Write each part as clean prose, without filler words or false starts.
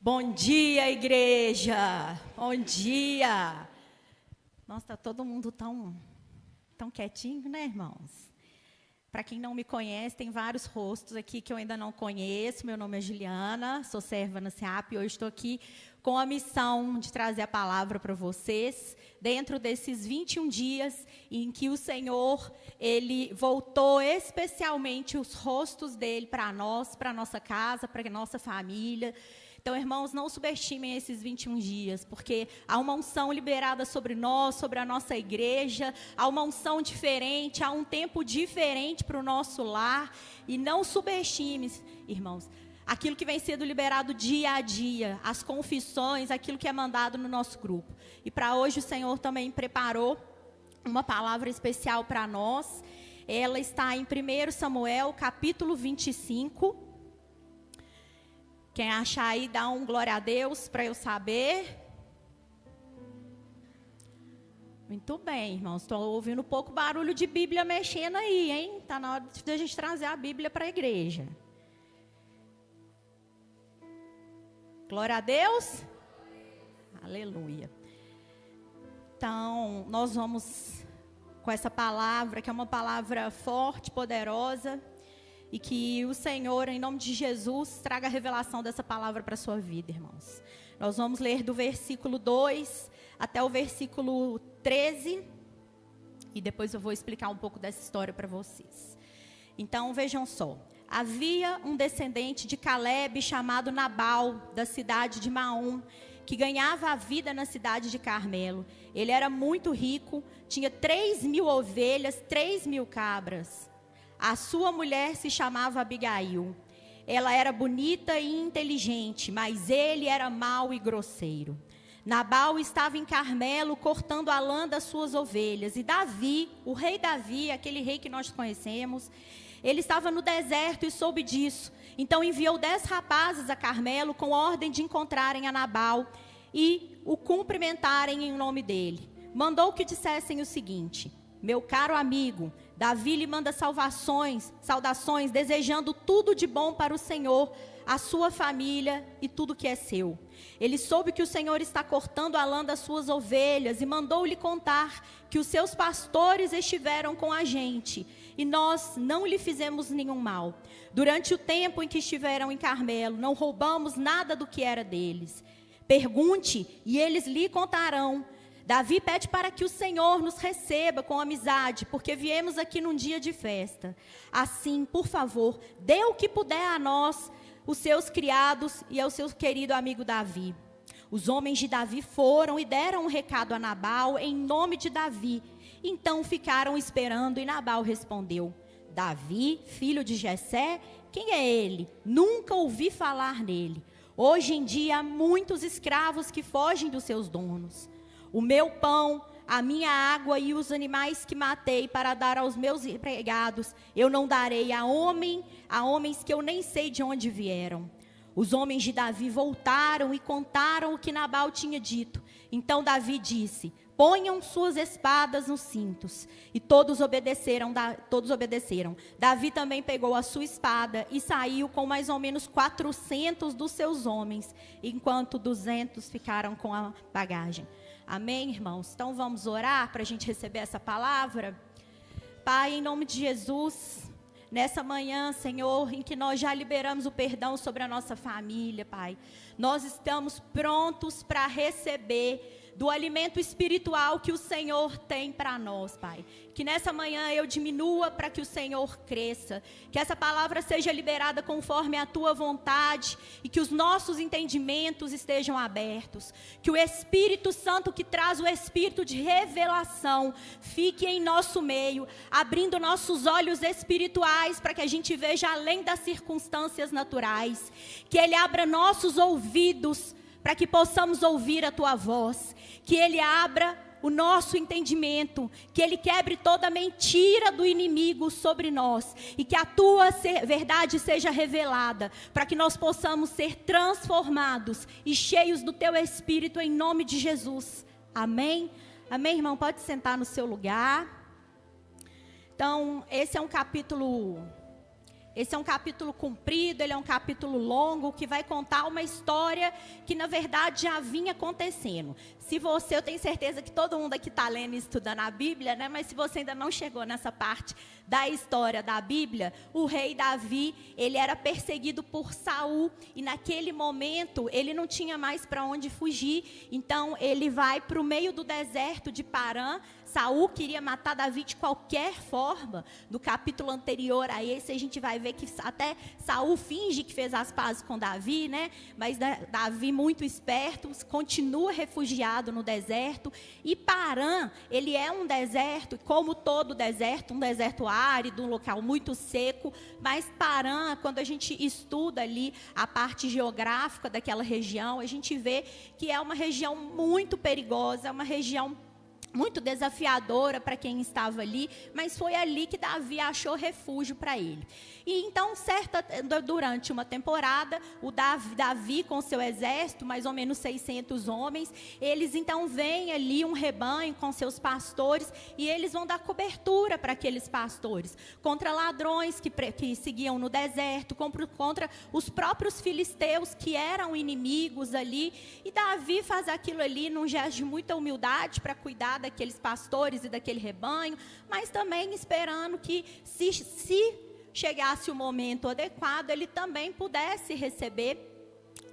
Bom dia, igreja! Bom dia! Nossa, tá todo mundo tão quietinho, né, irmãos? Para quem não me conhece, tem vários rostos aqui que eu ainda não conheço. Meu nome é Juliana, sou serva na SEAP e hoje estou aqui com a missão de trazer a palavra para vocês, dentro desses 21 dias em que o Senhor, Ele voltou especialmente os rostos dEle para nós, para a nossa casa, para a nossa família. Então, irmãos, não subestimem esses 21 dias, porque há uma unção liberada sobre nós, sobre a nossa igreja, há uma unção diferente, há um tempo diferente para o nosso lar. E não subestime, irmãos, aquilo que vem sendo liberado dia a dia, as confissões, aquilo que é mandado no nosso grupo. E para hoje o Senhor também preparou uma palavra especial para nós. Ela está em 1 Samuel, capítulo 25. Quem achar aí, dá um glória a Deus para eu saber. Muito bem, irmãos. Estou ouvindo um pouco barulho de Bíblia mexendo aí, hein? Está na hora de a gente trazer a Bíblia para a igreja. Glória a Deus. Aleluia. Então, nós vamos com essa palavra, que é uma palavra forte, poderosa. E que o Senhor, em nome de Jesus, traga a revelação dessa palavra para a sua vida, irmãos. Nós vamos ler do versículo 2 até o versículo 13. E depois eu vou explicar um pouco dessa história para vocês. Então, vejam só. Havia um descendente de Caleb chamado Nabal, da cidade de Maom, que ganhava a vida na cidade de Carmelo. Ele era muito rico, tinha 3.000 ovelhas, 3.000 cabras. A sua mulher se chamava Abigail. Ela era bonita e inteligente, mas ele era mau e grosseiro. Nabal estava em Carmelo cortando a lã das suas ovelhas. E Davi, o rei Davi, aquele rei que nós conhecemos, ele estava no deserto e soube disso. Então enviou 10 rapazes a Carmelo com ordem de encontrarem a Nabal e o cumprimentarem em nome dele. Mandou que dissessem o seguinte: meu caro amigo, Davi lhe manda saudações, desejando tudo de bom para o Senhor, a sua família e tudo que é seu. Ele soube que o Senhor está cortando a lã das suas ovelhas e mandou-lhe contar que os seus pastores estiveram com a gente e nós não lhe fizemos nenhum mal. Durante o tempo em que estiveram em Carmelo, não roubamos nada do que era deles. Pergunte e eles lhe contarão. Davi pede para que o Senhor nos receba com amizade, porque viemos aqui num dia de festa. Assim, por favor, dê o que puder a nós, os seus criados e ao seu querido amigo Davi. Os homens de Davi foram e deram um recado a Nabal em nome de Davi. Então ficaram esperando e Nabal respondeu: Davi, filho de Jessé, quem é ele? Nunca ouvi falar nele. Hoje em dia há muitos escravos que fogem dos seus donos. O meu pão, a minha água e os animais que matei para dar aos meus empregados, eu não darei a homens que eu nem sei de onde vieram. Os homens de Davi voltaram e contaram o que Nabal tinha dito. Então Davi disse: ponham suas espadas nos cintos. E todos obedeceram. Davi também pegou a sua espada e saiu com mais ou menos 400 dos seus homens, enquanto 200 ficaram com a bagagem. Amém, irmãos? Então vamos orar para a gente receber essa palavra. Pai, em nome de Jesus, nessa manhã, Senhor, em que nós já liberamos o perdão sobre a nossa família, Pai, nós estamos prontos para receber do alimento espiritual que o Senhor tem para nós, Pai. Que nessa manhã eu diminua para que o Senhor cresça. Que essa palavra seja liberada conforme a Tua vontade e que os nossos entendimentos estejam abertos. Que o Espírito Santo, que traz o Espírito de revelação, fique em nosso meio, abrindo nossos olhos espirituais para que a gente veja além das circunstâncias naturais. Que Ele abra nossos ouvidos para que possamos ouvir a Tua voz, que Ele abra o nosso entendimento, que Ele quebre toda mentira do inimigo sobre nós, e que a Tua verdade seja revelada, para que nós possamos ser transformados e cheios do Teu Espírito, em nome de Jesus. Amém? Amém, irmão? Pode sentar no seu lugar. Então, esse é um capítulo Esse é um capítulo comprido, ele é um capítulo longo, que vai contar uma história que, na verdade, já vinha acontecendo. Eu tenho certeza que todo mundo aqui está lendo e estudando a Bíblia, né? Mas se você ainda não chegou nessa parte da história da Bíblia, o rei Davi, ele era perseguido por Saul, e naquele momento, ele não tinha mais para onde fugir, então ele vai para o meio do deserto de Parã. Saul queria matar Davi de qualquer forma. No capítulo anterior a esse, a gente vai ver que até Saul finge que fez as pazes com Davi, né? Mas Davi, muito esperto, continua refugiado no deserto. E Parã, ele é um deserto, como todo deserto, um deserto árido, um local muito seco. Mas Parã, quando a gente estuda ali a parte geográfica daquela região, a gente vê que é uma região muito perigosa, uma região muito desafiadora para quem estava ali, mas foi ali que Davi achou refúgio para ele. E então, durante uma temporada, o Davi com seu exército, mais ou menos 600 homens, eles então veem ali um rebanho com seus pastores, e eles vão dar cobertura para aqueles pastores, contra ladrões que seguiam no deserto, contra os próprios filisteus que eram inimigos ali, e Davi faz aquilo ali num gesto de muita humildade para cuidar daqueles pastores e daquele rebanho, mas também esperando que se chegasse o momento adequado, ele também pudesse receber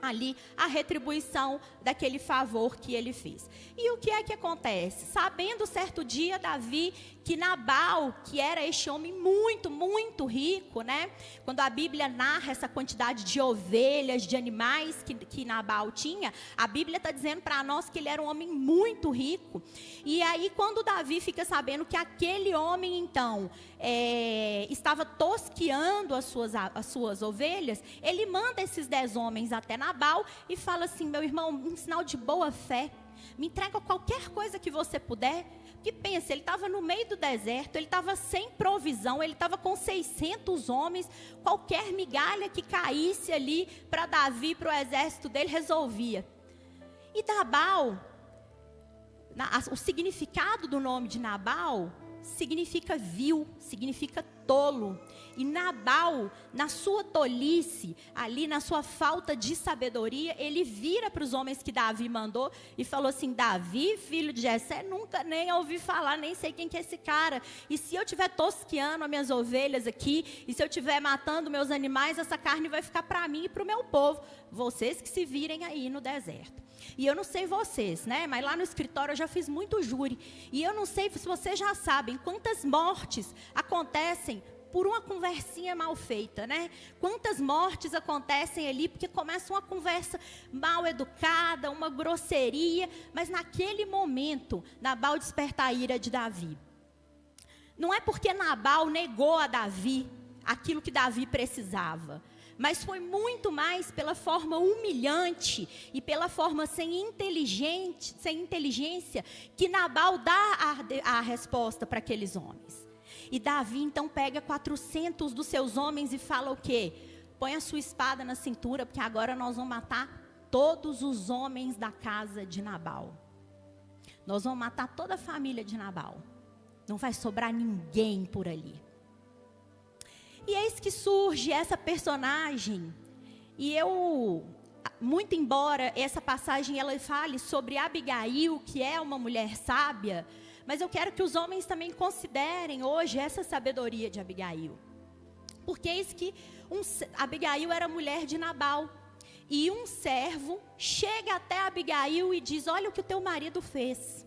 ali a retribuição daquele favor que ele fez. E o que é que acontece? Sabendo certo dia Davi que Nabal, que era este homem muito, muito rico, né? Quando a Bíblia narra essa quantidade de ovelhas, de animais que Nabal tinha, a Bíblia está dizendo para nós que ele era um homem muito rico. E aí, quando Davi fica sabendo que aquele homem, então, estava tosqueando as suas ovelhas, ele manda esses 10 homens até Nabal e fala assim: meu irmão, um sinal de boa fé, me entrega qualquer coisa que você puder. Que pensa, ele estava no meio do deserto, ele estava sem provisão, ele estava com 600 homens, qualquer migalha que caísse ali para Davi, para o exército dele, resolvia. E Nabal, o significado do nome de Nabal significa vil, significa tolo. E Nabal, na sua tolice, ali na sua falta de sabedoria, ele vira para os homens que Davi mandou e falou assim: Davi, filho de Jessé, nunca nem ouvi falar, nem sei quem que é esse cara. E se eu estiver tosqueando as minhas ovelhas aqui, e se eu estiver matando meus animais, essa carne vai ficar para mim e para o meu povo. Vocês que se virem aí no deserto. E eu não sei vocês, né? Mas lá no escritório eu já fiz muito júri. E eu não sei se vocês já sabem quantas mortes acontecem por uma conversinha mal feita, né? Quantas mortes acontecem ali porque começa uma conversa mal educada, uma grosseria, mas naquele momento Nabal desperta a ira de Davi. Não é porque Nabal negou a Davi aquilo que Davi precisava, mas foi muito mais pela forma humilhante e pela forma sem inteligência que Nabal dá a resposta para aqueles homens. E Davi então pega 400 dos seus homens e fala o quê? Põe a sua espada na cintura, porque agora nós vamos matar todos os homens da casa de Nabal. Nós vamos matar toda a família de Nabal. Não vai sobrar ninguém por ali. E eis que surge essa personagem, e muito embora essa passagem ela fale sobre Abigail, que é uma mulher sábia, mas eu quero que os homens também considerem hoje essa sabedoria de Abigail. Porque eis que Abigail era mulher de Nabal, e um servo chega até Abigail e diz: olha o que o teu marido fez.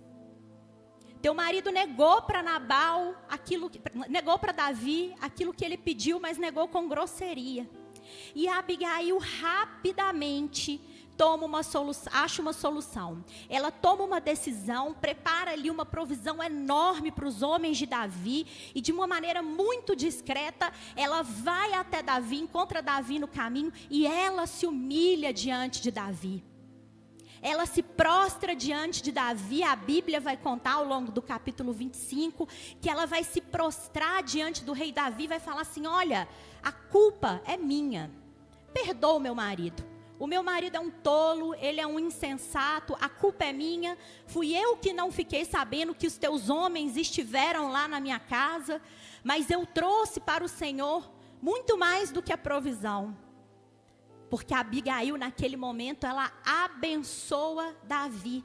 Teu marido negou para Nabal negou para Davi aquilo que ele pediu, mas negou com grosseria. E Abigail rapidamente acha uma solução. Ela toma uma decisão, prepara ali uma provisão enorme para os homens de Davi, e de uma maneira muito discreta, ela vai até Davi, encontra Davi no caminho, e ela se humilha diante de Davi. Ela se prostra diante de Davi. A Bíblia vai contar ao longo do capítulo 25, que ela vai se prostrar diante do rei Davi, vai falar assim: olha, a culpa é minha, perdoa o meu marido. O meu marido é um tolo, ele é um insensato, a culpa é minha. Fui eu que não fiquei sabendo que os teus homens estiveram lá na minha casa, mas eu trouxe para o Senhor muito mais do que a provisão. Porque Abigail, naquele momento, ela abençoa Davi.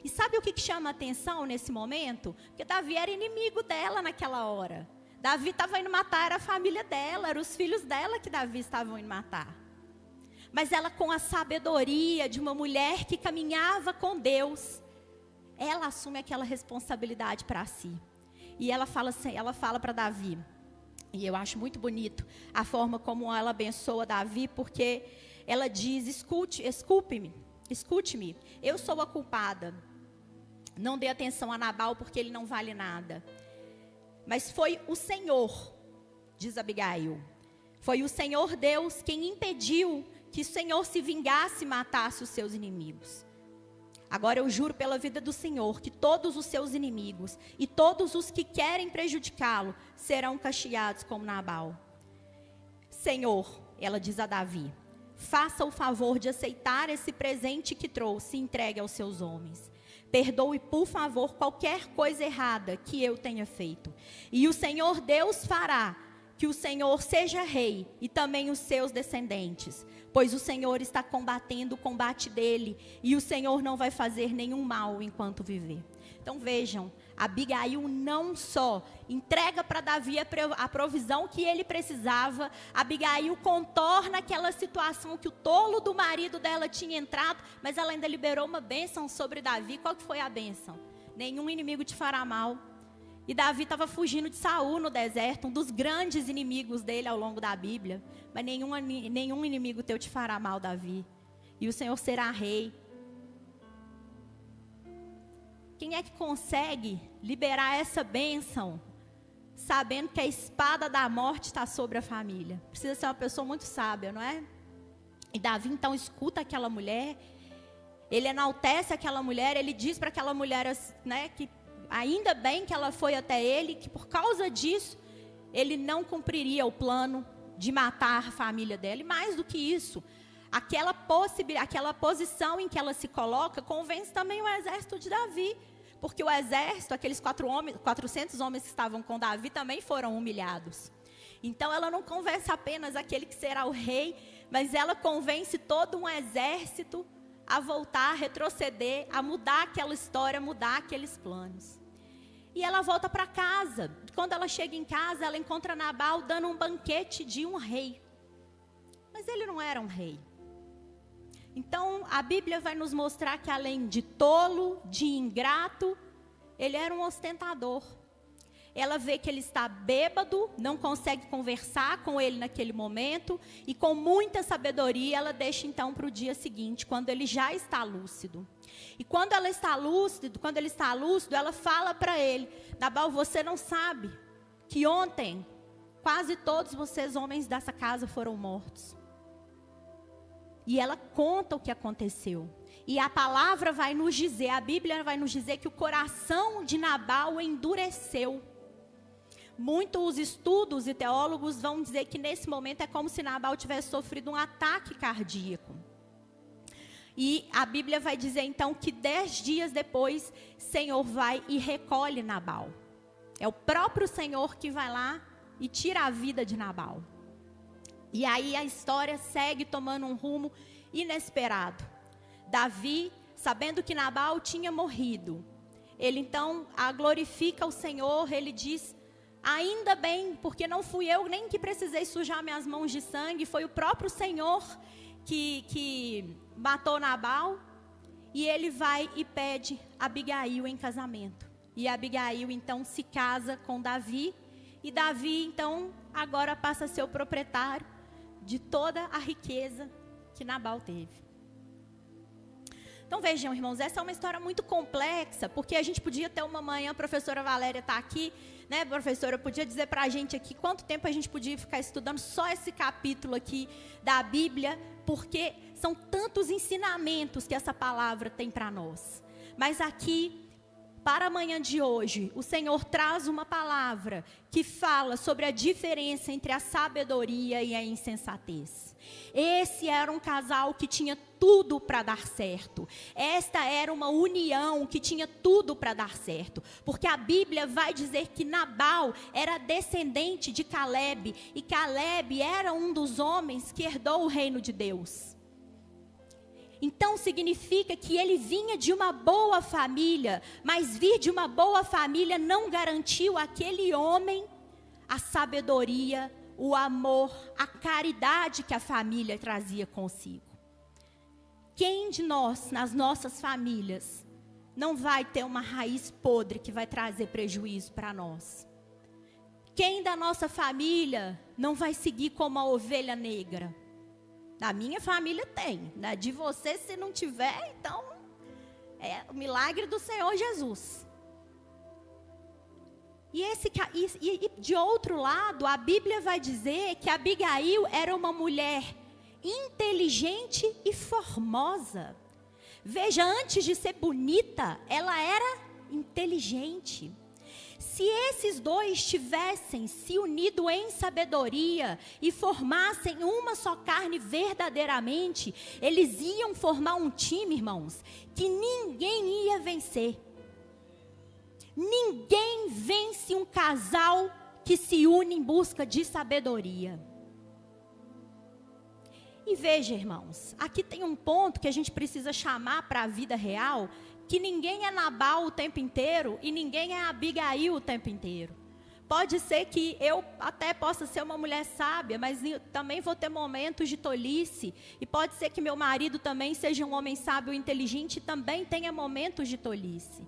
E sabe o que chama a atenção nesse momento? Porque Davi era inimigo dela naquela hora. Davi estava indo matar, era a família dela, eram os filhos dela que Davi estavam indo matar. Mas ela, com a sabedoria de uma mulher que caminhava com Deus, ela assume aquela responsabilidade para si. E ela fala assim, ela fala para Davi, e eu acho muito bonito a forma como ela abençoa Davi, porque ela diz: escute-me, eu sou a culpada. Não dê atenção a Nabal, porque ele não vale nada. Mas foi o Senhor, diz Abigail, foi o Senhor Deus quem impediu que o Senhor se vingasse e matasse os seus inimigos. Agora eu juro pela vida do Senhor que todos os seus inimigos e todos os que querem prejudicá-lo serão castigados como Nabal. Senhor, ela diz a Davi, faça o favor de aceitar esse presente que trouxe e entregue aos seus homens. Perdoe, por favor, qualquer coisa errada que eu tenha feito. E o Senhor Deus fará que o Senhor seja rei e também os seus descendentes. Pois o Senhor está combatendo o combate dele. E o Senhor não vai fazer nenhum mal enquanto viver. Então vejam, Abigail não só entrega para Davi a provisão que ele precisava. Abigail contorna aquela situação que o tolo do marido dela tinha entrado. Mas ela ainda liberou uma bênção sobre Davi. Qual que foi a bênção? Nenhum inimigo te fará mal. E Davi estava fugindo de Saul no deserto, um dos grandes inimigos dele ao longo da Bíblia. Mas nenhum inimigo teu te fará mal, Davi. E o Senhor será rei. Quem é que consegue liberar essa bênção, sabendo que a espada da morte está sobre a família? Precisa ser uma pessoa muito sábia, não é? E Davi então escuta aquela mulher, ele enaltece aquela mulher, ele diz para aquela mulher, né, que ainda bem que ela foi até ele, que por causa disso, ele não cumpriria o plano de matar a família dela. E mais do que isso, aquela posição em que ela se coloca, convence também o exército de Davi. Porque o exército, aqueles 400 homens que estavam com Davi, também foram humilhados. Então ela não convence apenas aquele que será o rei, mas ela convence todo um exército a voltar, a retroceder, a mudar aquela história, a mudar aqueles planos. E ela volta para casa. Quando ela chega em casa, ela encontra Nabal dando um banquete de um rei. Mas ele não era um rei. Então, a Bíblia vai nos mostrar que além de tolo, de ingrato, ele era um ostentador. Ela vê que ele está bêbado, não consegue conversar com ele naquele momento, e com muita sabedoria ela deixa então para o dia seguinte, quando ele já está lúcido. E quando ele está lúcido, ela fala para ele: Nabal, você não sabe que ontem quase todos vocês homens dessa casa foram mortos. E ela conta o que aconteceu. E a palavra vai nos dizer, a Bíblia vai nos dizer que o coração de Nabal endureceu. Muitos estudos e teólogos vão dizer que nesse momento é como se Nabal tivesse sofrido um ataque cardíaco. E a Bíblia vai dizer então que 10 dias depois, o Senhor vai e recolhe Nabal. É o próprio Senhor que vai lá e tira a vida de Nabal. E aí a história segue tomando um rumo inesperado. Davi, sabendo que Nabal tinha morrido, ele então glorifica o Senhor, ele diz: ainda bem, porque não fui eu nem que precisei sujar minhas mãos de sangue, foi o próprio Senhor que matou Nabal. E ele vai e pede Abigail em casamento. E Abigail então se casa com Davi, e Davi então agora passa a ser o proprietário de toda a riqueza que Nabal teve. Então vejam, irmãos, essa é uma história muito complexa, porque a gente podia ter uma manhã, a professora Valéria está aqui, né, professora, podia dizer para a gente aqui quanto tempo a gente podia ficar estudando só esse capítulo aqui da Bíblia, porque são tantos ensinamentos que essa palavra tem para nós. Mas aqui, para a manhã de hoje, o Senhor traz uma palavra que fala sobre a diferença entre a sabedoria e a insensatez. Esse era um casal que tinha tudo para dar certo. Esta era uma união que tinha tudo para dar certo. Porque a Bíblia vai dizer que Nabal era descendente de Caleb. E Caleb era um dos homens que herdou o reino de Deus. Então significa que ele vinha de uma boa família, mas vir de uma boa família não garantiu àquele homem a sabedoria, o amor, a caridade que a família trazia consigo. Quem de nós, nas nossas famílias, não vai ter uma raiz podre que vai trazer prejuízo para nós? Quem da nossa família não vai seguir como a ovelha negra? Na minha família tem, na de você se não tiver, então é o milagre do Senhor Jesus. E de outro lado, a Bíblia vai dizer que Abigail era uma mulher inteligente e formosa. Veja, antes de ser bonita, ela era inteligente. Se esses dois tivessem se unido em sabedoria e formassem uma só carne verdadeiramente, eles iam formar um time, irmãos, que ninguém ia vencer. Ninguém vence um casal que se une em busca de sabedoria. E veja, irmãos, aqui tem um ponto que a gente precisa chamar para a vida real, que ninguém é Nabal o tempo inteiro e ninguém é Abigail o tempo inteiro. Pode ser que eu até possa ser uma mulher sábia, mas eu também vou ter momentos de tolice. E pode ser que meu marido também seja um homem sábio e inteligente e também tenha momentos de tolice.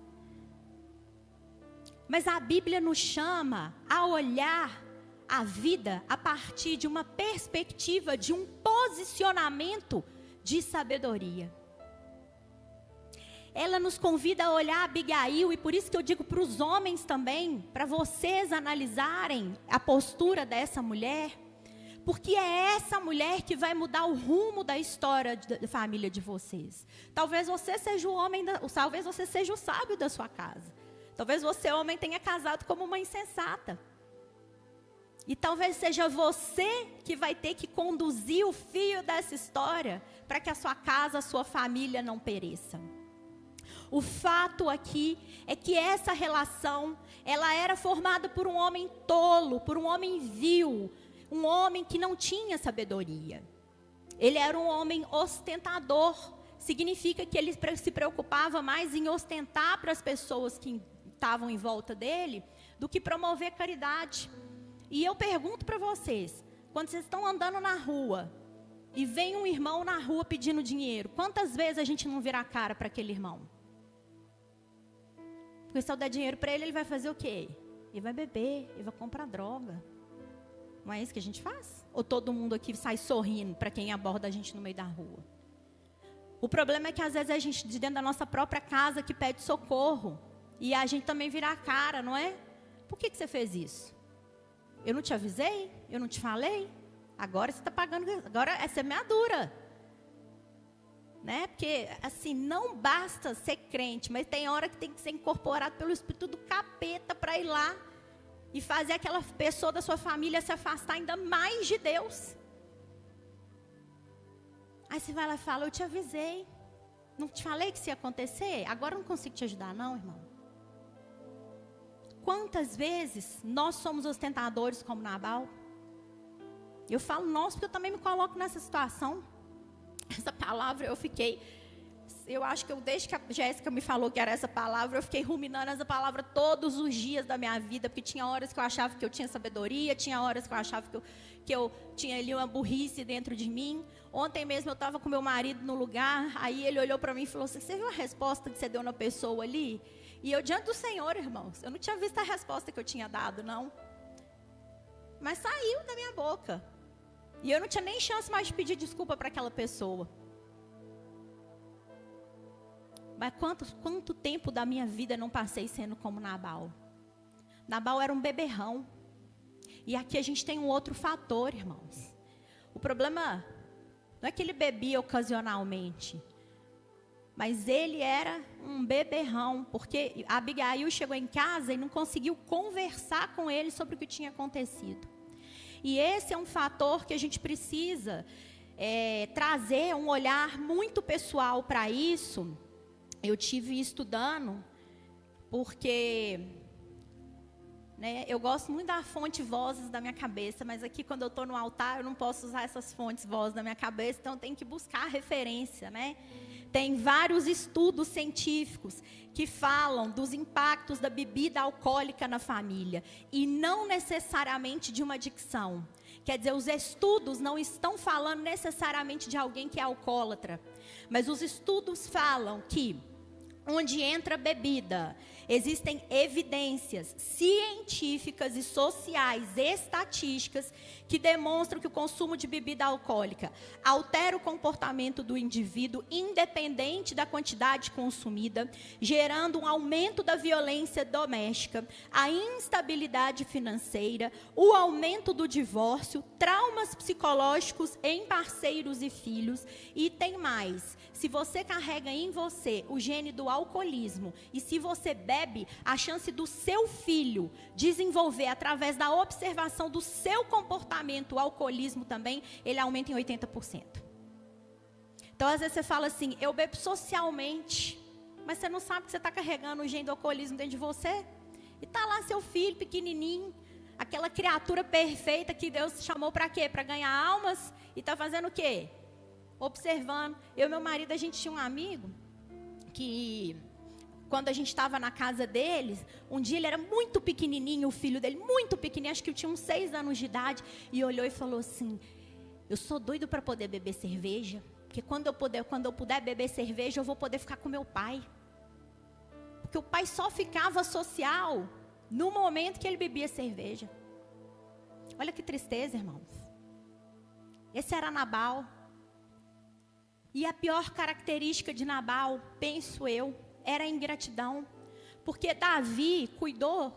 Mas a Bíblia nos chama a olhar a vida a partir de uma perspectiva, de um posicionamento de sabedoria. Ela nos convida a olhar Abigail, e por isso que eu digo para os homens também, para vocês analisarem a postura dessa mulher, porque é essa mulher que vai mudar o rumo da história da família de vocês. Talvez você seja o homem, talvez você seja o sábio da sua casa. Talvez você, homem, tenha casado como uma insensata. E talvez seja você que vai ter que conduzir o fio dessa história para que a sua casa, a sua família não pereça. O fato aqui é que essa relação, ela era formada por um homem tolo, por um homem vil, um homem que não tinha sabedoria. Ele era um homem ostentador, significa que ele se preocupava mais em ostentar para as pessoas que estavam em volta dele, do que promover caridade. E eu pergunto para vocês, quando vocês estão andando na rua, e vem um irmão na rua pedindo dinheiro, quantas vezes a gente não vira a cara para aquele irmão? Porque se eu der dinheiro para ele, ele vai fazer o quê? Ele vai beber, ele vai comprar droga. Não é isso que a gente faz? Ou todo mundo aqui sai sorrindo para quem aborda a gente no meio da rua? O problema é que às vezes a gente, de dentro da nossa própria casa, que pede socorro. E a gente também vira a cara, não é? Por que você fez isso? Eu não te avisei? Eu não te falei? Agora você está pagando, agora é semeadura. Né? Porque, assim, não basta ser crente, mas tem hora que tem que ser incorporado pelo Espírito do capeta para ir lá e fazer aquela pessoa da sua família se afastar ainda mais de Deus. Aí você vai lá e fala, eu te avisei. Não te falei que isso ia acontecer? Agora eu não consigo te ajudar não, irmão. Quantas vezes nós somos ostentadores como Nabal? Eu falo nós porque eu também me coloco nessa situação. Essa palavra eu acho que desde que a Jéssica me falou que era essa palavra, eu fiquei ruminando essa palavra todos os dias da minha vida, porque tinha horas que eu achava que eu tinha sabedoria, tinha horas que eu achava que eu tinha ali uma burrice dentro de mim. Ontem mesmo eu estava com meu marido no lugar, aí ele olhou para mim e falou assim, você viu a resposta que você deu na pessoa ali? E eu diante do Senhor, irmãos, eu não tinha visto a resposta que eu tinha dado, não. Mas saiu da minha boca. E eu não tinha nem chance mais de pedir desculpa para aquela pessoa. Mas quanto tempo da minha vida não passei sendo como Nabal? Nabal era um beberrão. E aqui a gente tem um outro fator, irmãos. O problema não é que ele bebia ocasionalmente, Mas ele era um beberrão, porque Abigail chegou em casa e não conseguiu conversar com ele sobre o que tinha acontecido. E esse é um fator que a gente precisa trazer um olhar muito pessoal para isso. Eu tive estudando, porque eu gosto muito da fonte vozes da minha cabeça, mas aqui quando eu estou no altar eu não posso usar essas fontes vozes da minha cabeça, então eu tenho que buscar referência, Tem vários estudos científicos que falam dos impactos da bebida alcoólica na família, e não necessariamente de uma adicção. Quer dizer, os estudos não estão falando necessariamente de alguém que é alcoólatra, mas os estudos falam que onde entra bebida, existem evidências científicas e sociais, estatísticas, que demonstram que o consumo de bebida alcoólica altera o comportamento do indivíduo, independente da quantidade consumida, gerando um aumento da violência doméstica, a instabilidade financeira, o aumento do divórcio, traumas psicológicos em parceiros e filhos. E tem mais: se você carrega em você o gene do alcoolismo, e se você bebe, a chance do seu filho desenvolver, através da observação do seu comportamento, o alcoolismo também, ele aumenta em 80%. Então, às vezes você fala assim: eu bebo socialmente, mas você não sabe que você está carregando o gene do alcoolismo dentro de você. E está lá seu filho pequenininho, aquela criatura perfeita que Deus chamou para quê? Para ganhar almas, e está fazendo o quê? Observando. Eu e meu marido, a gente tinha um amigo que, quando a gente estava na casa deles, um dia ele era muito pequenininho, o filho dele muito pequenininho, acho que tinha uns 6 anos de idade, e olhou e falou assim: eu sou doido para poder beber cerveja, porque quando eu puder beber cerveja, eu vou poder ficar com meu pai. Porque o pai só ficava social no momento que ele bebia cerveja. Olha que tristeza, irmãos. Esse era Nabal. E a pior característica de Nabal, penso eu, era a ingratidão. Porque Davi cuidou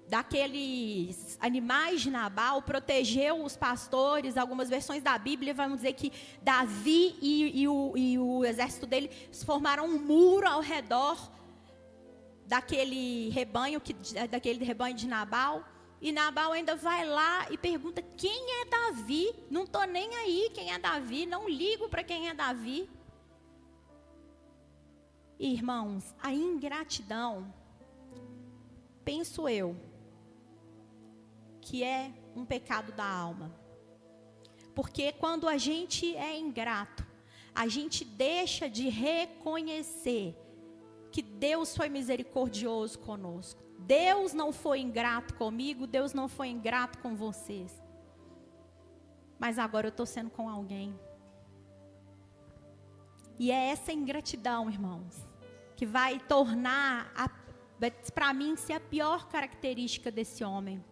daqueles animais de Nabal, protegeu os pastores. Algumas versões da Bíblia vão dizer que Davi e o exército dele formaram um muro ao redor daquele rebanho de Nabal. E Nabal ainda vai lá e pergunta: quem é Davi? Não estou nem aí quem é Davi, não ligo para quem é Davi. Irmãos, a ingratidão, penso eu, que é um pecado da alma. Porque quando a gente é ingrato, a gente deixa de reconhecer que Deus foi misericordioso conosco. Deus não foi ingrato comigo, Deus não foi ingrato com vocês. Mas agora eu estou sendo com alguém. E é essa ingratidão, irmãos, que vai tornar, para mim, ser a pior característica desse homem.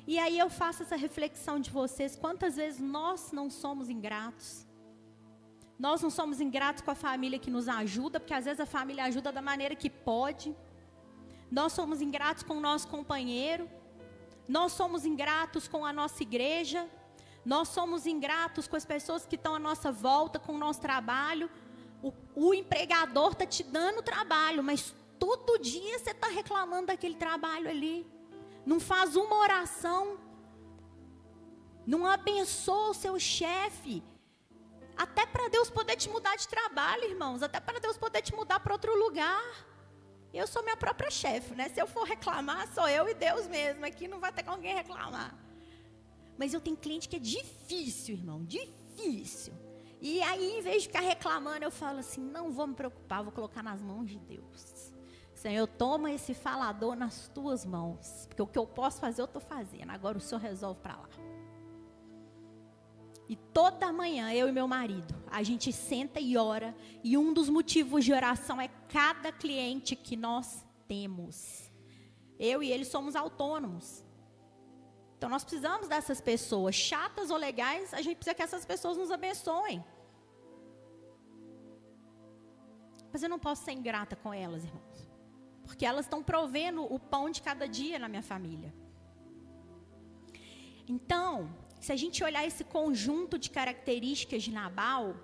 E aí eu faço essa reflexão de vocês: quantas vezes nós não somos ingratos? Nós não somos ingratos com a família que nos ajuda, porque às vezes a família ajuda da maneira que pode. Nós somos ingratos com o nosso companheiro. Nós somos ingratos com a nossa igreja. Nós somos ingratos com as pessoas que estão à nossa volta, com o nosso trabalho. O empregador está te dando trabalho, mas todo dia você está reclamando daquele trabalho ali. Não faz uma oração. Não abençoa o seu chefe. Até para Deus poder te mudar de trabalho, irmãos. Até para Deus poder te mudar para outro lugar. Eu sou minha própria chefe, Se eu for reclamar, sou eu e Deus mesmo. Aqui não vai ter com alguém reclamar. Mas eu tenho cliente que é difícil, irmão. Difícil. E aí, em vez de ficar reclamando, eu falo assim: não vou me preocupar, vou colocar nas mãos de Deus. Senhor, toma esse falador nas tuas mãos. Porque o que eu posso fazer, eu estou fazendo. Agora o Senhor resolve para lá. E toda manhã, eu e meu marido, a gente senta e ora. E um dos motivos de oração é cada cliente que nós temos. Eu e ele somos autônomos. Então nós precisamos dessas pessoas, chatas ou legais, a gente precisa que essas pessoas nos abençoem. Mas eu não posso ser ingrata com elas, irmãos. Porque elas estão provendo o pão de cada dia na minha família. Então, se a gente olhar esse conjunto de características de Nabal,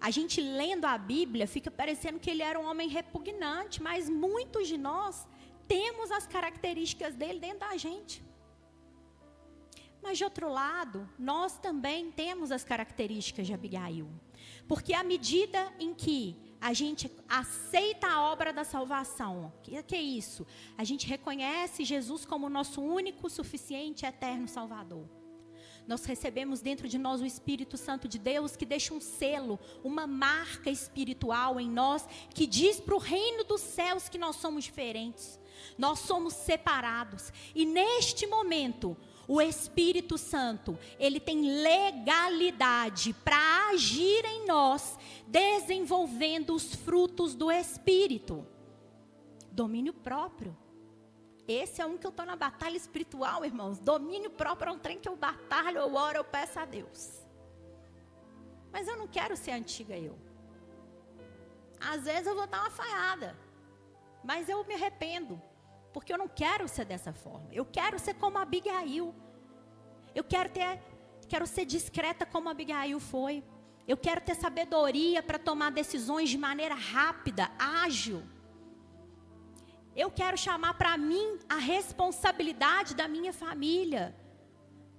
a gente lendo a Bíblia, fica parecendo que ele era um homem repugnante, mas muitos de nós temos as características dele dentro da gente. Mas de outro lado, nós também temos as características de Abigail. Porque à medida em que a gente aceita a obra da salvação, que é isso? A gente reconhece Jesus como nosso único, suficiente e eterno Salvador. Nós recebemos dentro de nós o Espírito Santo de Deus, que deixa um selo, uma marca espiritual em nós, que diz para o reino dos céus que nós somos diferentes. Nós somos separados. E neste momento, o Espírito Santo, ele tem legalidade para agir em nós, desenvolvendo os frutos do Espírito. Domínio próprio. Esse é um que eu estou na batalha espiritual, irmãos. Domínio próprio é um trem que eu batalho, eu oro, eu peço a Deus. Mas eu não quero ser antiga eu. Às vezes eu vou dar uma falhada, mas eu me arrependo, porque eu não quero ser dessa forma. Eu quero ser como Abigail. Eu quero ser discreta como Abigail foi. Eu quero ter sabedoria para tomar decisões de maneira rápida, ágil. Eu quero chamar para mim a responsabilidade da minha família.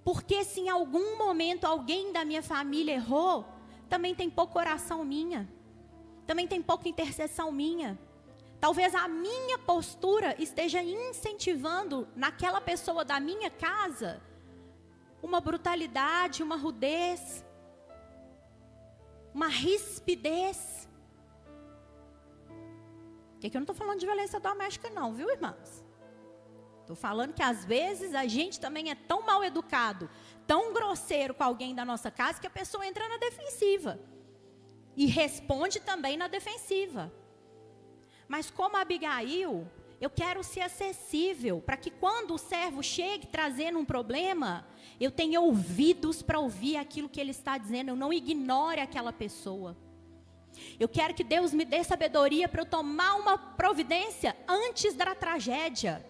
Porque se em algum momento alguém da minha família errou, também tem pouca oração minha. Também tem pouca intercessão minha. Talvez a minha postura esteja incentivando naquela pessoa da minha casa uma brutalidade, uma rudez, uma rispidez. Que eu não estou falando de violência doméstica não, viu, irmãos? Estou falando que às vezes a gente também é tão mal educado, tão grosseiro com alguém da nossa casa, que a pessoa entra na defensiva. E responde também na defensiva. Mas como Abigail, eu quero ser acessível, para que quando o servo chegue trazendo um problema, eu tenha ouvidos para ouvir aquilo que ele está dizendo, eu não ignore aquela pessoa. Eu quero que Deus me dê sabedoria para eu tomar uma providência antes da tragédia.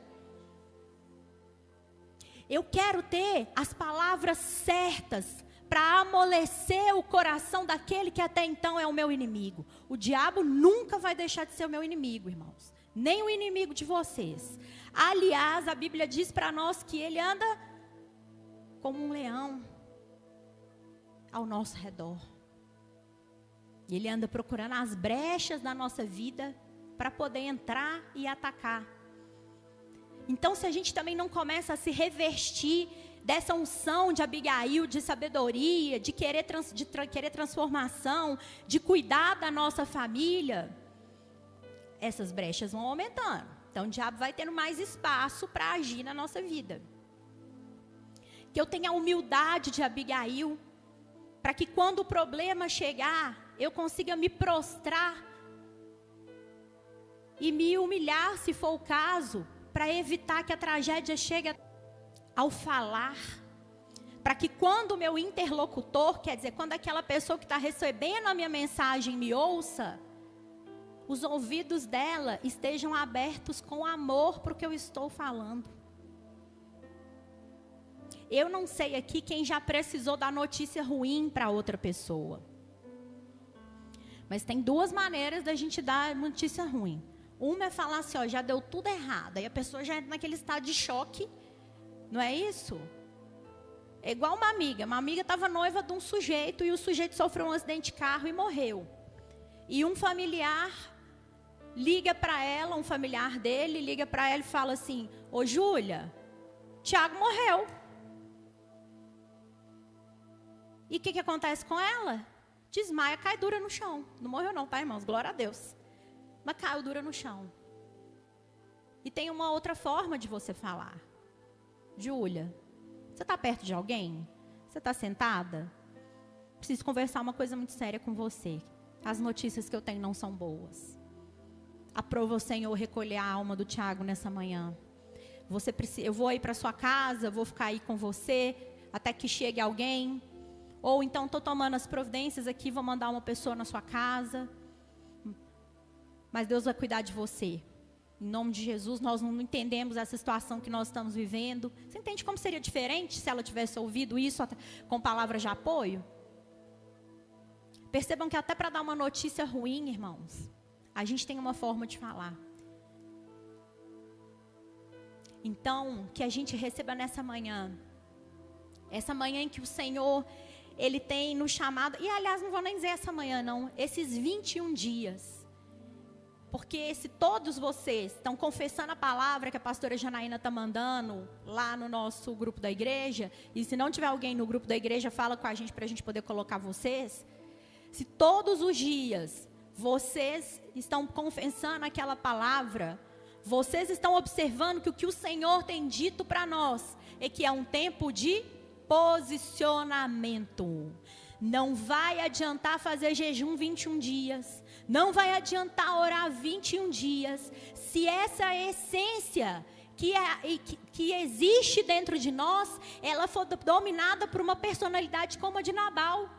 Eu quero ter as palavras certas para amolecer o coração daquele que até então é o meu inimigo. O diabo nunca vai deixar de ser o meu inimigo, irmãos. Nem o inimigo de vocês. Aliás, a Bíblia diz para nós que ele anda como um leão ao nosso redor. Ele anda procurando as brechas da nossa vida para poder entrar e atacar. Então, se a gente também não começa a se revestir dessa unção de Abigail, de sabedoria, de querer transformação, de cuidar da nossa família, essas brechas vão aumentando. Então, o diabo vai tendo mais espaço para agir na nossa vida. Que eu tenha a humildade de Abigail, para que quando o problema chegar, eu consiga me prostrar e me humilhar, se for o caso, para evitar que a tragédia chegue ao falar. Para que quando o meu interlocutor, quer dizer, quando aquela pessoa que está recebendo a minha mensagem me ouça, os ouvidos dela estejam abertos com amor para o que eu estou falando. Eu não sei aqui quem já precisou dar notícia ruim para outra pessoa. Mas tem duas maneiras da gente dar notícia ruim. Uma é falar assim, ó, já deu tudo errado. Aí a pessoa já entra naquele estado de choque. Não é isso? É igual uma amiga. Uma amiga estava noiva de um sujeito e o sujeito sofreu um acidente de carro e morreu. E um familiar liga para ela, um familiar dele, liga para ela e fala assim, ô Júlia, Tiago morreu. E o que acontece com ela? Desmaia, cai dura no chão. Não morreu não, tá, irmãos? Glória a Deus. Mas caiu dura no chão. E tem uma outra forma de você falar. Júlia, você está perto de alguém? Você está sentada? Preciso conversar uma coisa muito séria com você. As notícias que eu tenho não são boas. Aprova o Senhor recolher a alma do Tiago nessa manhã. Eu vou ir para sua casa, vou ficar aí com você, até que chegue alguém. Ou então estou tomando as providências aqui, vou mandar uma pessoa na sua casa. Mas Deus vai cuidar de você. Em nome de Jesus, nós não entendemos essa situação que nós estamos vivendo. Você entende como seria diferente se ela tivesse ouvido isso com palavras de apoio? Percebam que até para dar uma notícia ruim, irmãos, a gente tem uma forma de falar. Então, que a gente receba nessa manhã, essa manhã em que o Senhor, Ele tem nos chamado, e aliás, não vou nem dizer essa manhã não, esses 21 dias. Porque se todos vocês estão confessando a palavra que a pastora Janaína está mandando lá no nosso grupo da igreja, e se não tiver alguém no grupo da igreja, fala com a gente para a gente poder colocar vocês. Se todos os dias vocês estão confessando aquela palavra, vocês estão observando que o que o Senhor tem dito para nós é que é um tempo de posicionamento. Não vai adiantar fazer jejum 21 dias. Não vai adiantar orar 21 dias. Se essa essência que existe dentro de nós, ela for dominada por uma personalidade como a de Nabal.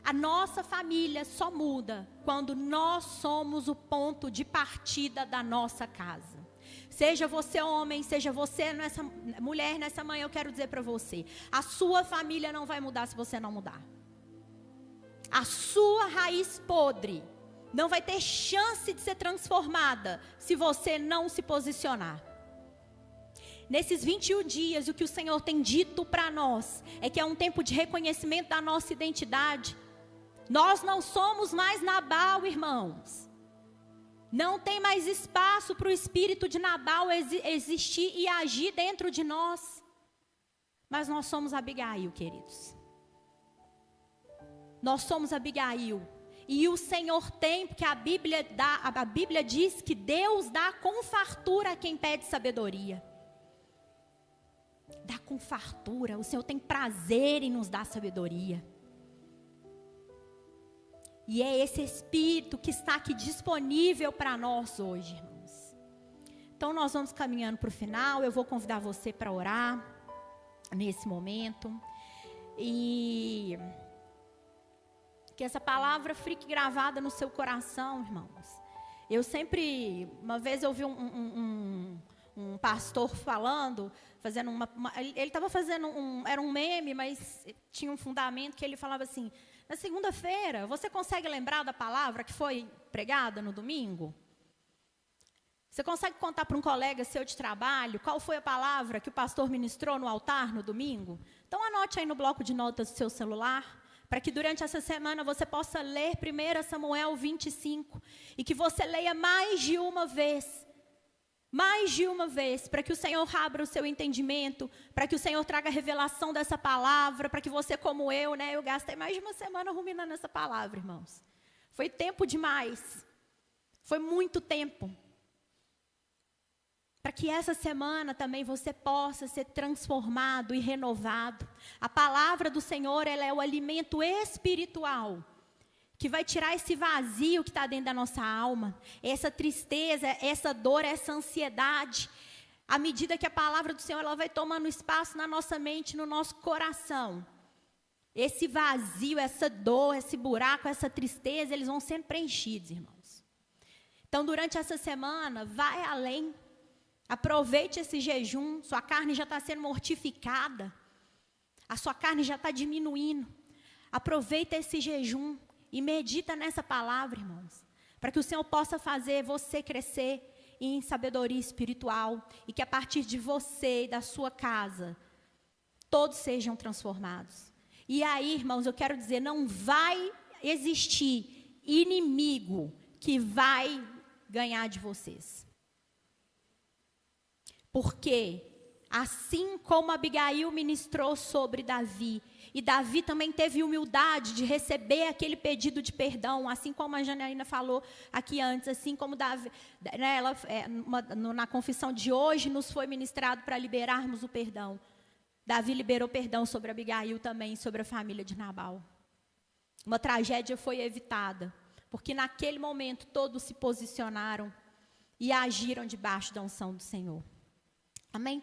A nossa família só muda quando nós somos o ponto de partida da nossa casa. Seja você homem, seja você mulher, nessa manhã eu quero dizer para você, a sua família não vai mudar se você não mudar. A sua raiz podre não vai ter chance de ser transformada se você não se posicionar. Nesses 21 dias, o que o Senhor tem dito para nós é que é um tempo de reconhecimento da nossa identidade. Nós não somos mais Nabal, irmãos. Não tem mais espaço para o espírito de Nabal existir e agir dentro de nós. Mas nós somos Abigail, queridos. Nós somos Abigail. E o Senhor tem, porque a Bíblia diz que Deus dá com fartura a quem pede sabedoria. Dá com fartura. O Senhor tem prazer em nos dar sabedoria. E é esse Espírito que está aqui disponível para nós hoje, irmãos. Então nós vamos caminhando para o final. Eu vou convidar você para orar nesse momento. E que essa palavra fique gravada no seu coração, irmãos. Eu sempre, uma vez eu ouvi um pastor falando, ele estava fazendo era um meme, mas tinha um fundamento que ele falava assim: na segunda-feira, você consegue lembrar da palavra que foi pregada no domingo? Você consegue contar para um colega seu de trabalho qual foi a palavra que o pastor ministrou no altar no domingo? Então anote aí no bloco de notas do seu celular, para que durante essa semana você possa ler 1 Samuel 25, e que você leia mais de uma vez, para que o Senhor abra o seu entendimento, para que o Senhor traga a revelação dessa palavra, para que você, como eu gastei mais de uma semana ruminando essa palavra, irmãos. Foi tempo demais, foi muito tempo. Para que essa semana também você possa ser transformado e renovado. A palavra do Senhor, ela é o alimento espiritual que vai tirar esse vazio que está dentro da nossa alma, essa tristeza, essa dor, essa ansiedade. À medida que a palavra do Senhor ela vai tomando espaço na nossa mente, no nosso coração, esse vazio, essa dor, esse buraco, essa tristeza, eles vão sendo preenchidos, irmãos. Então, durante essa semana, vai além. Aproveite esse jejum. Sua carne já está sendo mortificada. A sua carne já está diminuindo. Aproveita esse jejum e medita nessa palavra, irmãos, para que o Senhor possa fazer você crescer em sabedoria espiritual e que a partir de você e da sua casa, todos sejam transformados. E aí, irmãos, eu quero dizer, não vai existir inimigo que vai ganhar de vocês. Porque, assim como Abigail ministrou sobre Davi, e Davi também teve humildade de receber aquele pedido de perdão, assim como a Janaína falou aqui antes, assim como Davi, né, na confissão de hoje nos foi ministrado para liberarmos o perdão. Davi liberou perdão sobre Abigail também, sobre a família de Nabal. Uma tragédia foi evitada, porque naquele momento todos se posicionaram e agiram debaixo da unção do Senhor. Amém? Então,